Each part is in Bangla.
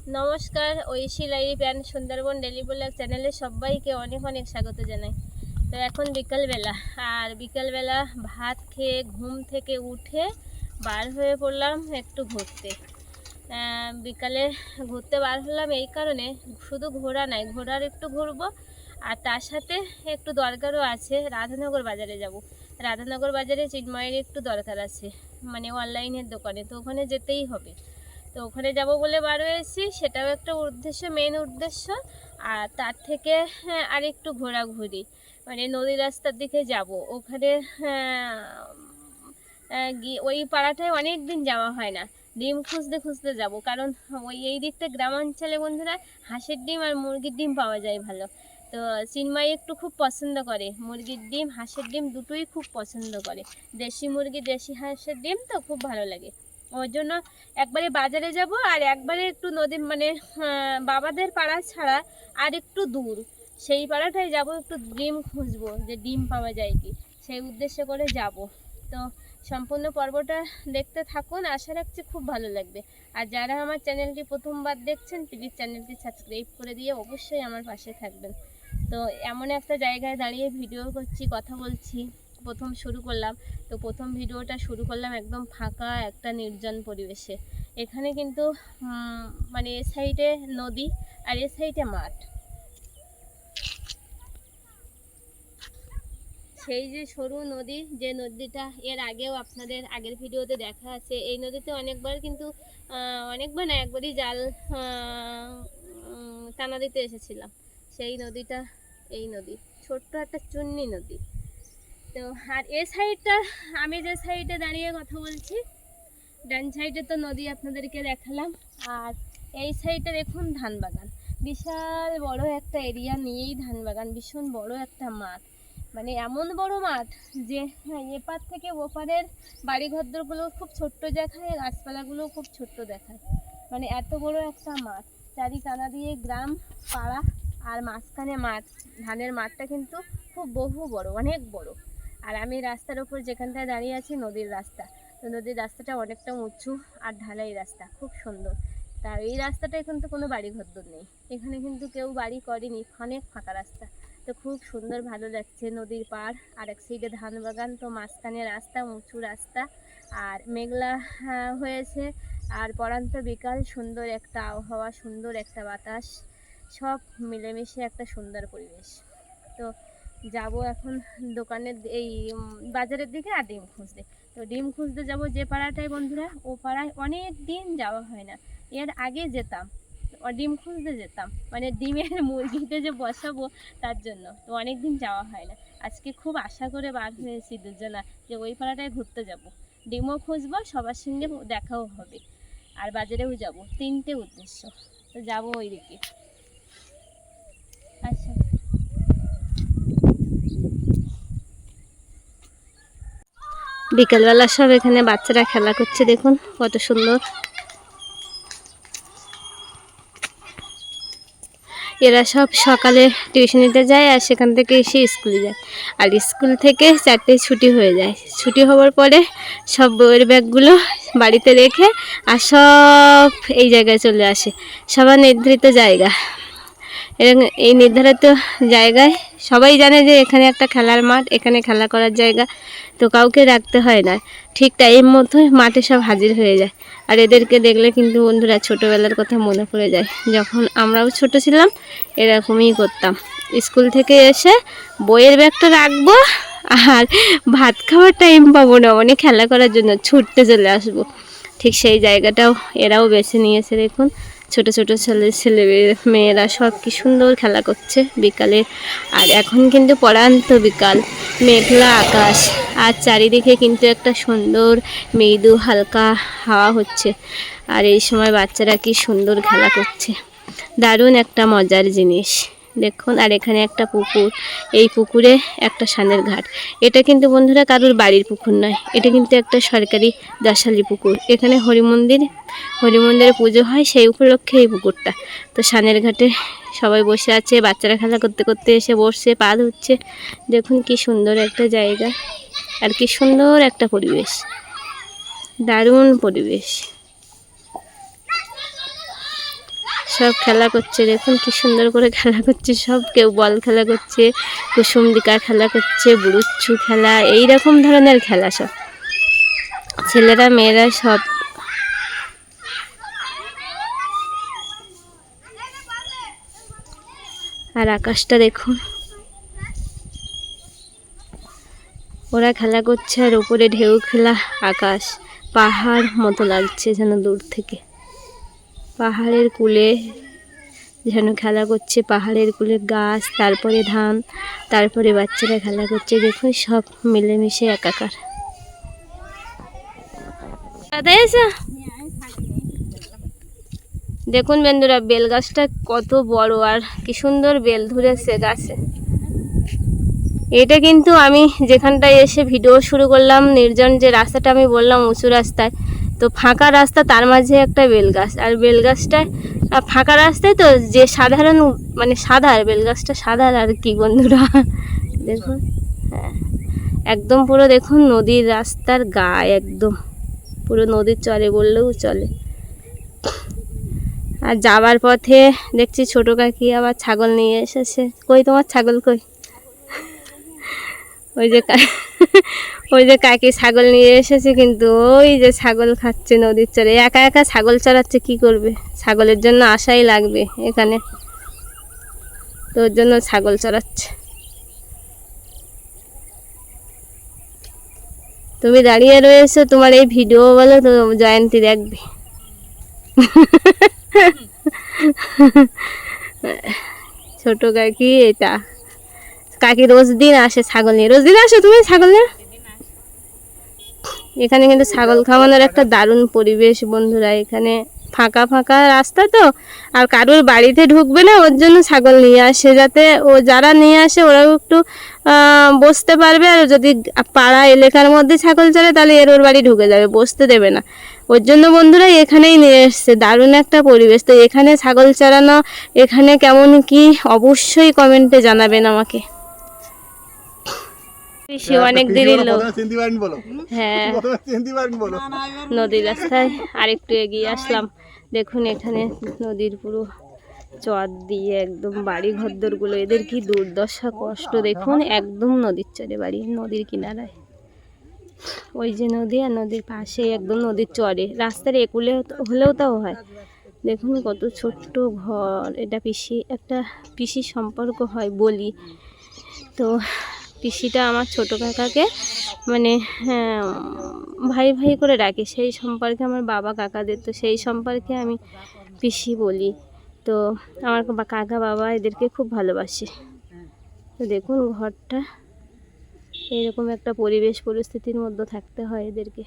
নমস্কার, Oishi live and Sundarban daily blog চ্যানেলে সবাইকে অনেক অনেক স্বাগত জানাই। তো এখন বিকালবেলা, আর বিকালবেলা ভাত খেয়ে ঘুম থেকে উঠে বার হয়ে পড়লাম একটু ঘুরতে। বিকালে ঘুরতে বার হলাম এই কারণে, শুধু ঘোরা নাই, ঘোরার একটু ঘুরবো আর তার সাথে একটু দরকারও আছে। রাধানগর বাজারে যাব। রাধানগর বাজারে চিন্ময়ের একটু দরকার আছে, মানে অনলাইনের দোকানে, তো ওখানে যেতেই হবে। তো ওখানে যাব বলে বার হয়েছি, সেটাও একটা উদ্দেশ্য, মেন উদ্দেশ্য। আর তার থেকে আর একটু ঘোরাঘুরি, মানে নদী রাস্তার দিকে যাব। ওখানে ওই পাড়াটায় অনেক দিন যাওয়া হয় না, ডিম খুঁজতে খুঁজতে যাব। কারণ ওই এই দিকটা গ্রামাঞ্চলে বন্ধুরা হাঁসের ডিম আর মুরগির ডিম পাওয়া যায় ভালো। তো চিন্ময় একটু খুব পছন্দ করে মুরগির ডিম, হাঁসের ডিম দুটোই খুব পছন্দ করে। দেশি মুরগি দেশি হাঁসের ডিম তো খুব ভালো লাগে। ওর জন্য একবারে বাজারে যাব, আর একবারে একটু নদী, মানে বাবাদের পাড়া ছাড়া আর একটু দূর সেই পাড়াটায় যাব, একটু ডিম খুঁজবো যে ডিম পাওয়া যায় কি, সেই উদ্দেশ্য করে যাব। তো সম্পূর্ণ পর্বটা দেখতে থাকুন, আশা রাখছি খুব ভালো লাগবে। আর যারা আমার চ্যানেলটি প্রথমবার দেখছেন, প্লিজ চ্যানেলটি সাবস্ক্রাইব করে দিয়ে অবশ্যই আমার পাশে থাকবেন। তো এমন একটা জায়গায় দাঁড়িয়ে ভিডিও করছি, কথা বলছি, প্রথম শুরু করলাম। তো প্রথম ভিডিওটা শুরু করলাম একদম ফাঁকা একটা নির্জন পরিবেশে। এখানে কিন্তু মানে এ সাইডে নদী আর এ সাইডে মাঠ। সেই যে সরু নদী, যে নদীটা এর আগেও আপনাদের আগের ভিডিওতে দেখা আছে, এই নদীতে অনেকবার কিন্তু অনেকবার না, একবারই জাল টানা দিতে এসেছিলাম। সেই নদীটা এই নদী, ছোট্ট একটা চুন্নি নদী। তো আর এ সাইডটা, আমি যে সাইডে দাঁড়িয়ে কথা বলছি, ডান সাইডে তো নদী আপনাদেরকে দেখালাম। আর এই সাইডে দেখুন ধান বাগান, বিশাল বড় একটা এরিয়া নিয়েই ধান বাগান, ভীষণ বড় একটা মাঠ। মানে এমন বড় মাঠ যে এপার থেকে ওপারের বাড়িঘরগুলো খুব ছোট্ট দেখায়, গাছপালাগুলো খুব ছোট্ট দেখায়। মানে এত বড় একটা মাঠ, চারিকানা দিয়ে গ্রাম পাড়া, আর মাঝখানে মাঠ। ধানের মাঠটা কিন্তু খুব বহু বড়, অনেক বড়। আর আমি রাস্তার ওপর যেখানটায় দাঁড়িয়ে আছি, নদীর রাস্তা। তো নদীর রাস্তাটা অনেকটা উঁচু আর ঢালাই রাস্তা, খুব সুন্দর। তা এই রাস্তাটায় কিন্তু কোনো বাড়ি ঘরদোর নেই, এখানে কিন্তু কেউ বাড়ি করেনি, অনেক ফাঁকা রাস্তা। তো খুব সুন্দর, ভালো লাগছে। নদীর পাড়, আর এক সাইডে ধান বাগান, তো মাঝখানে রাস্তা, উঁচু রাস্তা। আর মেঘলা হয়েছে, আর পড়ান্ত বিকাল, সুন্দর একটা আবহাওয়া, সুন্দর একটা বাতাস, সব মিলেমিশে একটা সুন্দর পরিবেশ। তো যাব এখন দোকানের এই বাজারের দিকে, আর ডিম খুঁজতে। তো ডিম খুঁজতে যাব যে পাড়াটায় বন্ধুরা, ও পাড়ায় অনেক দিন যাওয়া হয় না। এর আগে যেতাম, ডিম খুঁজতে যেতাম, মানে ডিমের মুরগিতে যে বসাবো তার জন্য। তো অনেক দিন যাওয়া হয় না, আজকে খুব আশা করে বার হয়েছি দুজনা যে ওই পাড়াটায় ঘুরতে যাব, ডিমও খুঁজবো, সবার সঙ্গে দেখাও হবে, আর বাজারেও যাব। তিনটে উদ্দেশ্য, তো যাবো ওই দিকে। আচ্ছা, বিকালবেলা সব এখানে বাচ্চারা খেলা করছে, দেখুন কত সুন্দর। এরা সব সকালে টিউশনিতে যায়, আর সেখান থেকে এসে স্কুলে যায়। আর স্কুল থেকে 4টায় ছুটি হয়ে যায়। ছুটি হওয়ার পরে সব বইয়ের ব্যাগগুলো বাড়িতে রেখে আর সব এই জায়গায় চলে আসে, সবার নির্ধারিত জায়গা। এরকম এই নির্ধারিত জায়গায় সবাই জানে যে এখানে একটা খেলার মাঠ, এখানে খেলা করার জায়গা। তো কাউকে রাখতে হয় না, ঠিক টাইম মতো মাঠে সব হাজির হয়ে যায়। আর এদেরকে দেখলে কিন্তু বন্ধুরা ছোটোবেলার কথা মনে পড়ে যায়, যখন আমরাও ছোট ছিলাম এরকমই করতাম। স্কুল থেকে এসে বইয়ের ব্যাগটা রাখবো, আর ভাত খাওয়ার টাইম পাবো না, মানে খেলা করার জন্য ছুটতে চলে আসবো। ঠিক সেই জায়গাটাও এরাও বেছে নিয়েছে, দেখুন ছোট ছোট ছেলে মেয়েরা সব কি সুন্দর খেলা করছে বিকালে। আর এখন কিন্তু পড়ান্ত বিকাল, মেঘলা আকাশ, আর চারিদিকে কিন্তু একটা সুন্দর মৃদু হালকা হাওয়া হচ্ছে। আর এই সময় বাচ্চারা কি সুন্দর খেলা করছে, দারুণ একটা মজার জিনিস দেখুন। আর এখানে একটা পুকুর, এই পুকুরে একটা সানের ঘাট। এটা কিন্তু বন্ধুরা কারুর বাড়ির পুকুর নয়, এটা কিন্তু একটা সরকারি দাসালি পুকুর। এখানে হরিমন্দিরে পুজো হয়, সেই উপলক্ষে এই পুকুরটা। তো সানের ঘাটে সবাই বসে আছে, বাচ্চারা খেলা করতে করতে এসে বসছে, পা ধুচ্ছে। দেখুন কি সুন্দর একটা জায়গা, আর কি সুন্দর একটা পরিবেশ, দারুণ পরিবেশ। সব খেলা করছে, দেখুন কি সুন্দর করে খেলা করছে সব। কেউ বল খেলা করছে, কুসুম দিকা খেলা করছে, বুড়ুচ্ছু খেলা, এই রকম ধরনের খেলা সব, ছেলেরা মেয়েরা সব। আর আকাশটা দেখুন, ওরা খেলা করছে আর উপরে ঢেউ খেলা আকাশ, পাহাড় মতো লাগছে যেন দূর থেকে। পাহাড়ের কূলে যেন খেলা করছে, পাহাড়ের কূলে গাছ, তারপরে ধান, তারপরে বাচ্চারা খেলা করছে, দেখুন সব মিলেমিশে একাকার। দেখুন বন্ধুরা, বেল গাছটা কত বড় আর কি সুন্দর বেল ধরেছে গাছে। এটা কিন্তু আমি যেখানটায় এসে ভিডিও শুরু করলাম, নির্জন যে রাস্তাটা আমি বললাম উঁচু রাস্তায়, তো ফাঁকা রাস্তা, তার মাঝে একটা বেল গাছ। আর বেল গাছটায় ফাঁকা রাস্তায় তো যে সাধারণ মানে সাদা, বেল গাছটা সাদা আর কি বন্ধুরা দেখুন। হ্যাঁ, একদম পুরো দেখুন নদীর রাস্তার গায়ে, একদম পুরো নদীর চরে বললেও চলে। আর যাবার পথে দেখছি ছোট কাকি আবার ছাগল নিয়ে এসেছে। কই তোমার ছাগল কই? ওই যে কাকি ছাগল নিয়ে এসেছে, কিন্তু ওই যে ছাগল খাচ্ছে নদীর চরে। একা একা ছাগল চড়াচ্ছে, কি করবে? ছাগলের জন্য আশাই লাগবে এখানে, তো ওর জন্য ছাগল চড়াচ্ছে। তুমি দাঁড়িয়ে রয়েছো, তোমার এই ভিডিও বলো তো জয়ন্তী দেখবে। ছোট কাকি, এটা কাকি রোজ দিন আসে ছাগল নিয়ে। রোজ দিন আসো তুমি ছাগল নিয়ে? এখানে কিন্তু ছাগল খাওয়ানোর একটা দারুণ পরিবেশ বন্ধুরা। এখানে ফাঁকা ফাঁকা রাস্তা তো, আর কারোর বাড়িতে ঢুকবে না, ওর জন্য ছাগল নিয়ে আসে, যাতে ও যারা নিয়ে আসে ওরাও একটু বসতে পারবে। আর যদি পাড়া এলাকার মধ্যে ছাগল চড়ে তাহলে ওর বাড়ি ঢুকে যাবে, বসতে দেবে না। ওর জন্য বন্ধুরা এখানেই নিয়ে এসছে, দারুণ একটা পরিবেশ। তো এখানে ছাগল চড়ানো এখানে কেমন কি অবশ্যই কমেন্টে জানাবেন আমাকে। অনেক দিনের লোক। হ্যাঁ, নদীর রাস্তায় আরেকটু এগিয়ে আসলাম। দেখুন এখানে নদীর পুরো চর দিয়ে একদম বাড়ি ঘরদোরগুলো, এদের কি দুর্দশা কষ্ট দেখুন। একদম নদীর চরে বাড়ি, নদীর কিনারায়। ওই যে নদী, আর নদীর পাশে একদম নদীর চরে, রাস্তার একুলে হলেও তাও হয়। দেখুন কত ছোট্ট ঘর। এটা পিসি, একটা পিসির সম্পর্ক হয় বলি। তো পিসিটা আমার ছোট কাকাকে মানে ভাই ভাই করে ডাকে, সেই সম্পর্কে আমার বাবা কাকাদের, তো সেই সম্পর্কে আমি পিসি বলি। তো আমার কাকা বাবা এদেরকে খুব ভালোবাসে। তো দেখুন ঘরটা, এরকম একটা পরিবেশ পরিস্থিতির মধ্যে থাকতে হয় এদেরকে।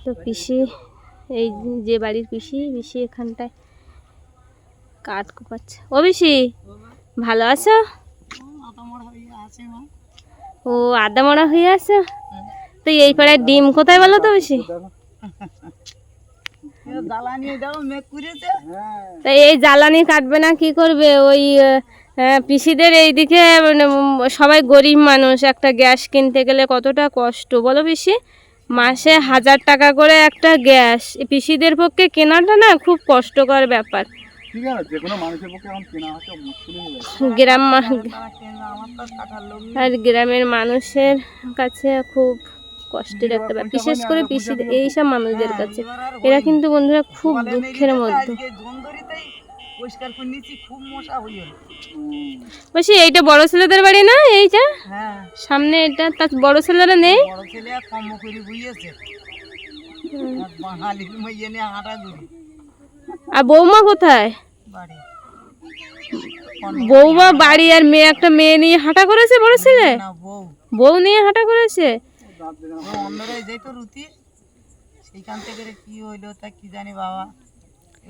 তো পিসি, এই যে বাড়ির পিসি এখানটায় কাঠ কোপাচ্ছে। ও পিসি ভালো আছো? ও আদা মরা হয়ে আছে। তো এই পাড়ায় ডিম কোথায় বলো তো পিসি? তা এই জ্বালানি কাটবে না, কি করবে? ওই পিসিদের এইদিকে সবাই গরিব মানুষ, একটা গ্যাস কিনতে গেলে কতটা কষ্ট বলো পিসি। মাসে 1000 টাকা করে একটা গ্যাস, পিসিদের পক্ষে কেনাটা না খুব কষ্টকর ব্যাপার। আর গ্রামের মানুষের কাছে খুব কষ্টের একটা ব্যাপার, বিশেষ করে পিসিদের এইসব মানুষদের কাছে। এরা কিন্তু বন্ধুরা খুব দুঃখের মধ্যে। বলছি এইটা বড় ছেলেদের বাড়ি না? এইটা সামনে, এটা তার বড় ছেলেরা নেই? আর বৌমা কোথায়? বৌমা বাড়ি, আর মেয়ে, একটা মেয়ে নিয়ে হাঁটা করেছে বড় ছেলে, বউ নিয়ে হাঁটা করেছে। সেইখান থেকে কি হইলো তা কি জানি বাবা,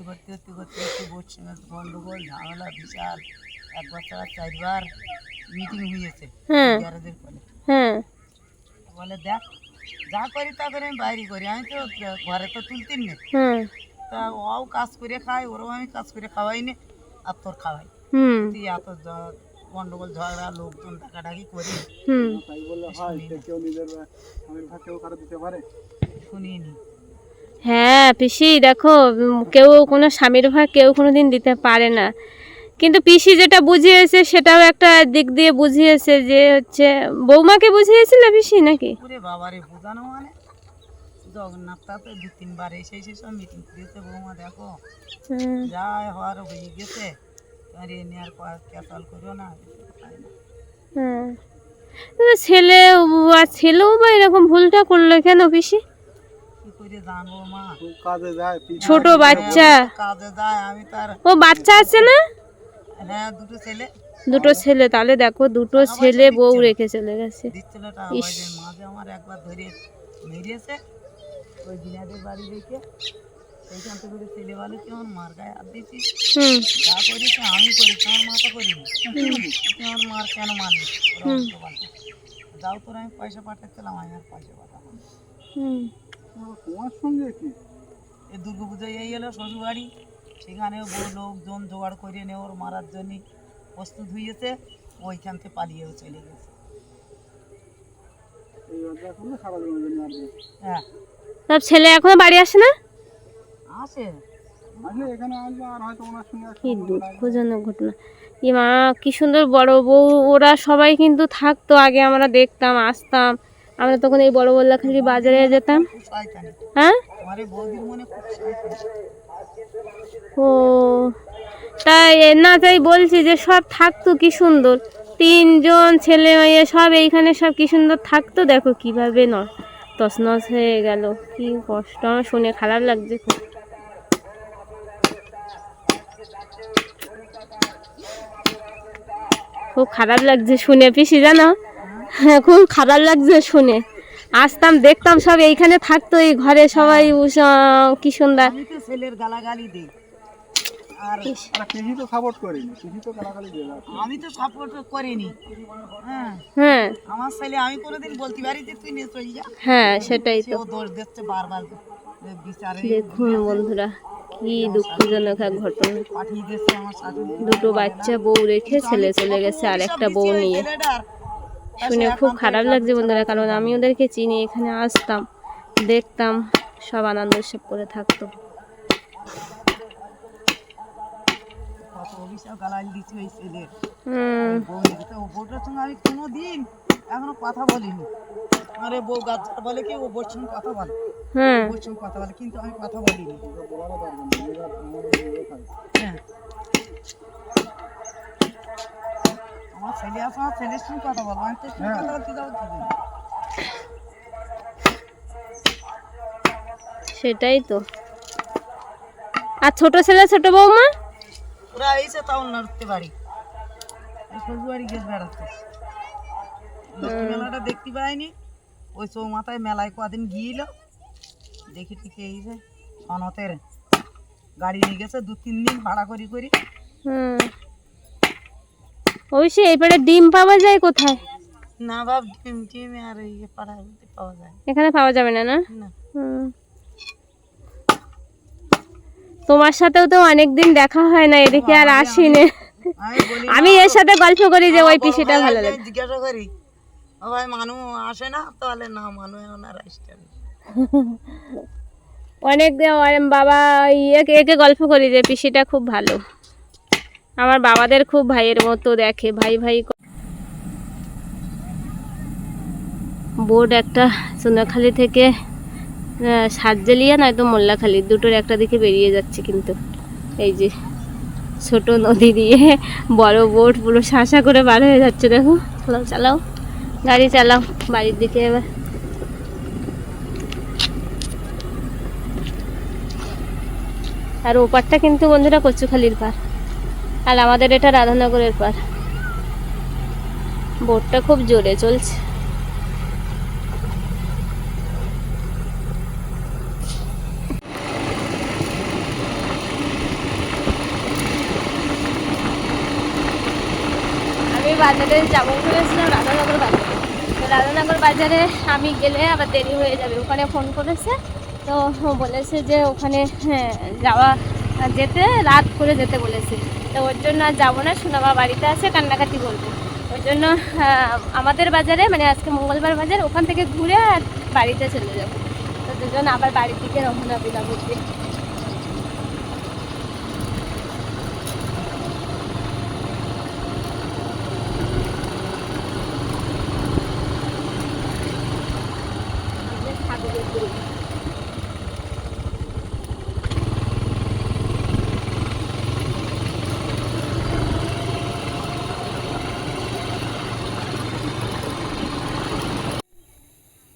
করতে করতে করতে করতে বসছে না, গন্ডগোল ঝামেলা বিশাল। একবার ছাড়া 4বার মিটিং হয়েছে গ্যারেজের ফলে। বলে দেখ যা করি তা করে আমি বাইরে করি, আমি তো ঘরে তো তুলতেন না, তা ওও কাজ করে খায়, ওরাও আমি কাজ করে খাওয়াই না, আর তোর খাওয়াই। তুই এত গন্ডগোল ঝগড়া লোকজন ডাকাডাকি করি, শুনিনি। হ্যাঁ পিসি দেখো, কেউ কোনো স্বামীর ভাগ কেউ কোনোদিন দিতে পারে না, কিন্তু পিসি যেটা বুঝিয়েছে সেটাও একটা দিক দিয়ে বুঝিয়েছে, যে হচ্ছে বৌমাকে বুঝিয়েছিল পিসি নাকি? ওরে বাবারে, বোঝানো মানে জগন্নাথটা তো 2-3 বার এসে সব মিটিং করেছে। বৌমা দেখো হুম, যা হওয়ার হয়ে গেছে, আর এ নিয়ে আর ক্যাসাল করিও না। হুম। তো ছেলে আর ছেলেও বা এরকম ভুলটা করলো কেন পিসি? কি করে জানবো মা, কাজে যায় ছোট বাচ্চা, কাজে যায়। আমি তার ও বাচ্চা আছে না? হ্যাঁ, 2টো ছেলে। দুটো ছেলে, তাহলে দেখো দুটো ছেলে বউ রেখে চলে গেছে। দিচ্ছিল টাকা ইস, পয়সা, মাঝে আমার একবার ধরে মেরিয়েছে ওই দিনাদের বাড়ি রেখে। সেইখান থেকে করে ছেলে বলে কি আমার মার গায়ে হাত দিয়েছি, হুম যা করেছে আমি করেছি, আমার মাথা করিনি। তুই আমার মার কেন মারলি? ওরা হুম উল্টো পাল্টা। যাও তোর আমি পয়সা পাঠাচ্ছিলাম, আমি আর পয়সা পাঠাবো না। হুম। তোমার সঙ্গে কি এই দুর্গা পুজোয় এই এলো শ্বশুর বাড়ি, সেখানেও বউ লোকজন জোগাড় করে নিয়ে ওর মারার জন্য প্রস্তুত হয়েছে, ওইখান থেকে পালিয়েও চলে গেছে। এই অর্ডার করলে সারা জীবন জন্য আসবে? হ্যাঁ, সব ছেলে এখনো বাড়ি আসে না? আসে। আসলে এখানে আসবে আর হয়তো ওনার সঙ্গে কি দুঃখজনক ঘটনা। ই মা, কি সুন্দর বড় বউ, ওরা সবাই কিন্তু থাকতো আগে, আমরা দেখতাম আসতাম, আমরা তখন এই বড় বল্লাখালি বাজারে যেতাম। খুব শয়তানি, হ্যাঁ, আমার এই বৌদির মনে খুব শয়তানি। ও তাই না, তাই বলছি যে সব থাকতো কি সুন্দর, তিনজন ছেলে মেয়ে সব এইখানে সব কি সুন্দর থাকতো, দেখো কিভাবে তছনছ হয়ে গেল। কি কষ্ট, আমার শুনে খারাপ লাগছে খুব। খুব খারাপ লাগছে শুনে পিসি, জানো? হ্যাঁ, খুব খারাপ লাগছে শুনে। আসতাম দেখতাম সব এইখানে থাকতো, এই ঘরে সবাই কি সুন্দর। আমি তো ছেলের গালাগালি দিই, আর কৃষি তো সাপোর্ট করিনি, কৃষি তো গালাগালি দিয়ে যাচ্ছে। আমি তো সাপোর্ট করিনি। হ্যাঁ, হ্যাঁ আমার ছেলে আমি কোনোদিন বলতে পারি যে তুই নিয়ে চলে যা, হ্যাঁ, সেটাই তো। সেও দোষ দিচ্ছে বারবার। বিচারে দেখুন বন্ধুরা, কি দুঃখজনক এক ঘটনা। পাঠিয়ে দিচ্ছে আমার শাশুড়ি। দুটো বাচ্চা বউ রেখে ছেলে চলে গেছে আর একটা বউ নিয়ে। শুনে খুব খারাপ লাগছে বন্ধুরা, কারণ আমি ওদেরকে চিনি, এখানে আসতাম দেখতাম, সব আনন্দ উৎসব করে থাকতো। কত অভিশাপ গালাগালি দিচ্ছে ওই ছেলের। হুম, বউটার সঙ্গে আমি কোনোদিন এখনো কথা বলিনি। আরে বউ গাছটা বলে কি, ও বউর সঙ্গে কথা বলে, হুম। বউর সঙ্গে কথা বলে, কিন্তু আমি কথা বলিনি। হ্যাঁ, আমার ছেলে আছে, আমার ছেলের সঙ্গে কথা বলবো, আমি তোর সঙ্গে কথা বলতে যাবো কি জন্য? সেটাই তো। আর ছোট ছেলে ছোট বৌমা? ওরা এসে তাও নড়তে পারি, শ্বশুর বাড়ি গেছে বেড়াতে। লক্ষ্মী মেলাটা দেখতে পাইনি, ওই চৌমাথায় মেলায় কদিন গিয়েছিল, দেখি ঠিক এই যে সনতের গাড়ি নিয়ে গেছে 2-3 দিন ভাড়া করি করি। হুম, অবশ্যই এইবারে ডিম পাওয়া যায় কোথায়? না বাপ, ডিম টিম আর ইয়ে পাড়ায় পাওয়া যায় এখানে পাওয়া যাবে না, না? না। হুম। তোমার সাথেও তো অনেকদিন দেখা হয় না, এদিকে আর আসিনি। আমি বলি আমি এর সাথে গল্প করি যে ওই পিসিটা ভালো লাগে। জিজ্ঞাসা করি, ও ভাই মানু আসে না? তাহলে না, মানু ওনার আসতে হবে। অনেক বাবা একে গল্প করি যে পিসিটা খুব ভালো, আমার বাবাদের খুব ভাইয়ের মতো দেখে, ভাই ভাই। বোর্ড একটা সোনাখালি থেকে সাতজেলিয়া নয়তো মোল্লাখালি, দুটোর একটা দিকে বেরিয়ে যাচ্ছে, কিন্তু এই যে ছোট নদী দিয়ে বড় বোট পুরো শাঁসা করে বার হয়ে যাচ্ছে। দেখো, চালাও চালাও, গাড়ি চালাও বাড়ির দিকে এবার। আর ওপারটা কিন্তু বন্ধুরা কচুখালির পার, আর আমাদের এটা রাধানগরের পার। বোটটা খুব জোরে চলছে। আমি বাজারে যাবো বলেছিলাম, রাধানগর বাজারে। তো রাধানগর বাজারে আমি গেলে আবার দেরি হয়ে যাবে, ওখানে ফোন করেছে, তো বলেছে যে ওখানে যাওয়া যেতে রাত করে যেতে বলেছে। তো ওর জন্য আর যাবো না, সোনামা বাড়িতে আছে, কান্নাকাটি করবো। ওর জন্য আমাদের বাজারে, মানে আজকে মঙ্গলবার বাজার, ওখান থেকে ঘুরে আর বাড়িতে চলে যাবো। তো দুজন আবার বাড়ির দিকে রওনা দিলাম বুঝলি।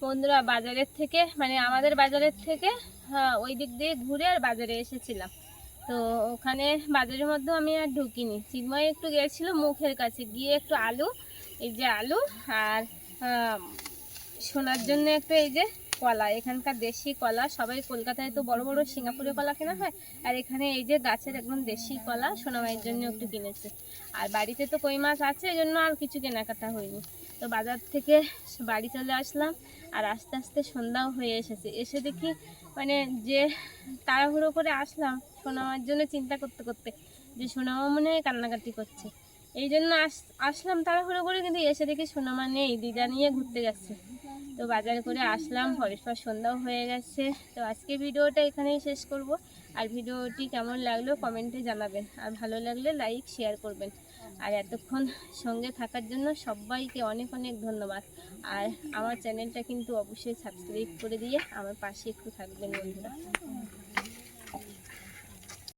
বন্ধুরা বাজারের থেকে মানে আমাদের বাজারের থেকে হ্যাঁ ওই দিক দিয়ে ঘুরে আর বাজারে এসেছিলাম। তো ওখানে বাজারের মধ্যে আমি আর ঢুকিনি, চিন্ময় একটু গিয়েছিল মুখের কাছে গিয়ে একটু আলু, এই যে আলু আর শোনার জন্য একটু এই যে কলা, এখানকার দেশি কলা, সবাই কলকাতায় তো বড় বড় সিঙ্গাপুরে কলা কেনা হয়, আর এখানে এই যে গাছের একদম দেশি কলা সোনামাইয়ের জন্য একটু কিনেছে। আর বাড়িতে তো কই মাছ আছে, এই জন্য আর কিছু কেনাকাটা হয়নি। তো বাজার থেকে বাড়ি চলে আসলাম, আর আস্তে আস্তে সন্ধ্যাও হয়ে এসেছে। এসে দেখি মানে যে তাড়াহুড়ো করে আসলাম সোনামার জন্য চিন্তা করতে করতে, যে সোনামা মনে হয় কান্নাকাটি করছে, এই জন্য আসলাম তাড়াহুড়ো করে, কিন্তু এসে দেখি সোনামা নেই, দিদা নিয়ে ঘুরতে গেছে। তো বাজার করে আসলাম, পরস্পর সন্ধ্যাও হয়ে গেছে। তো আজকে ভিডিওটা এখানেই শেষ করব। আর ভিডিওটি কেমন লাগলো কমেন্টে জানাবেন, আর ভালো লাগলে লাইক শেয়ার করবেন। আর এতক্ষণ সঙ্গে থাকার জন্য সবাইকে অনেক অনেক ধন্যবাদ। আর আমার চ্যানেলটা কিন্তু অবশ্যই সাবস্ক্রাইব করে দিয়ে আমার পাশে একটু থাকবেন বন্ধুরা।